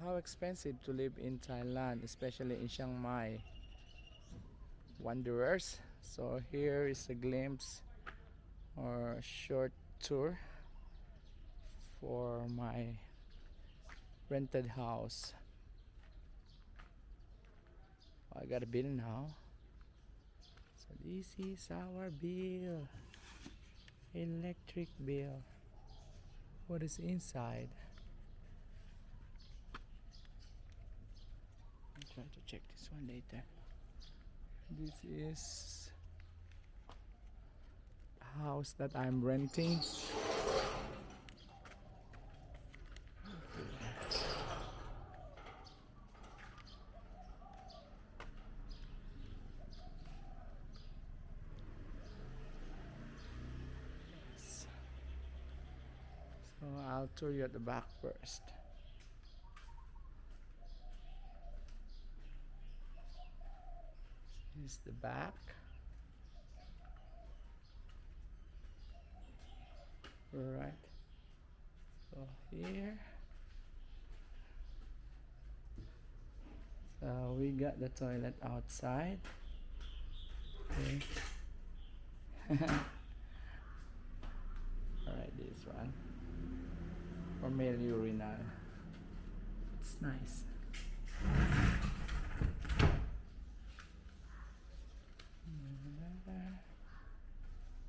how expensive to live in Thailand, especially in Chiang Mai. Wanderers. So here is a glimpse or a short tour for my rented house. I got a bill now. So this is our bill. Electric bill. What is inside? I'm trying to check this one later. This is a house that I'm renting. Yes. So I'll tour you at the back first. This is the back. Right. So here. So we got the toilet outside. Okay. Alright, this one. For male urinal. It's nice.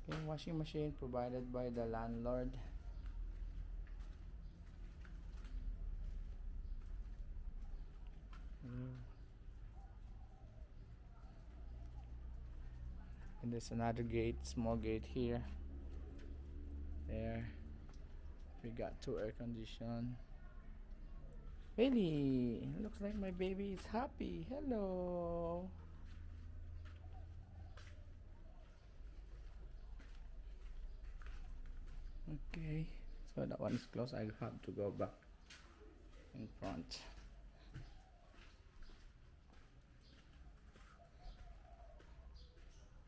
Okay, washing machine provided by the landlord. And there's another gate, small gate here. There. We got 2 air condition. Really, looks like my baby is happy. Hello. Okay, so that one is closed. I have to go back in front.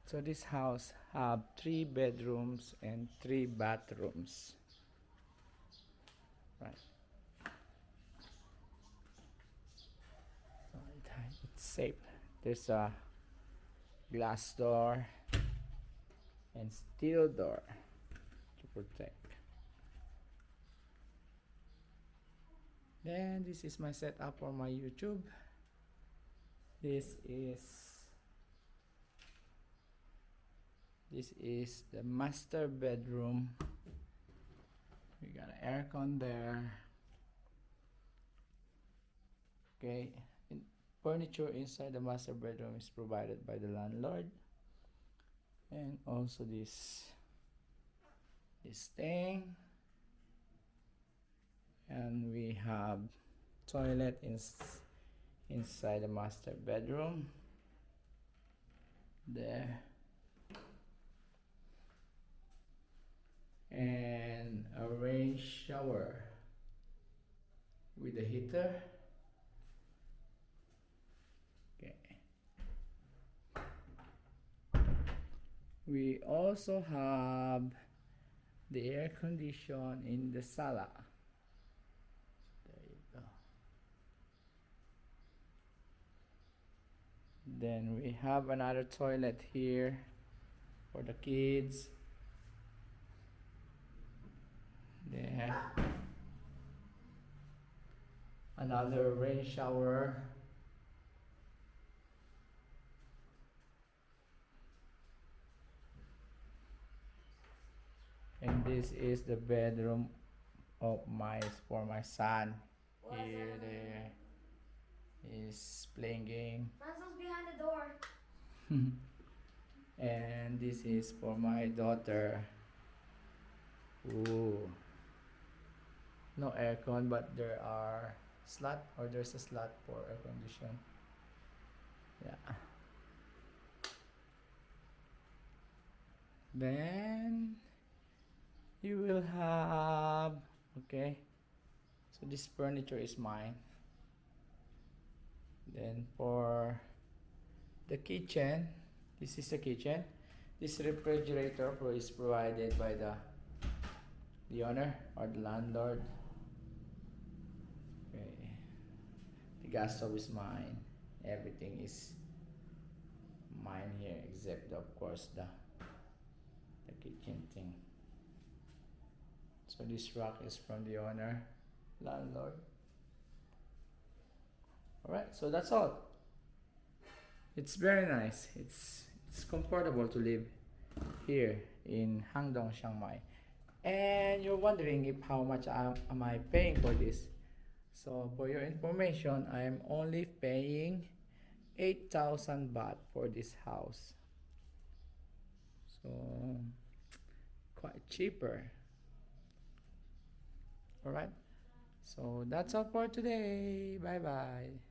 So this house have 3 bedrooms and 3 bathrooms. Right. It's safe. There's a glass door and steel door to protect. Then this is my setup for my YouTube. This is the master bedroom. We got an aircon there. Okay, furniture inside the master bedroom is provided by the landlord. And also this thing. And we have toilet inside the master bedroom. There. And a rain shower with a heater. Okay. We also have the air condition in the sala. There you go. Then we have another toilet here for the kids. There. Another rain shower. And this is the bedroom of for my son. Here there is playing game. Ranso's behind the door. And this is for my daughter. Ooh. No aircon, but there's a slot for air condition. Yeah. Then you will have, okay, so this furniture is mine. Then for the kitchen, this is the kitchen. This refrigerator is provided by the owner or the landlord. Okay, The gas stove is mine. Everything is mine here, except of course the kitchen thing. So this rock is from the owner, landlord. Alright, so that's all. It's very nice. It's comfortable to live here in Hangdong, Chiang Mai. And you're wondering if how much am I paying for this. So for your information, I am only paying 8,000 baht for this house. So quite cheaper. Alright, so that's all for today. Bye bye.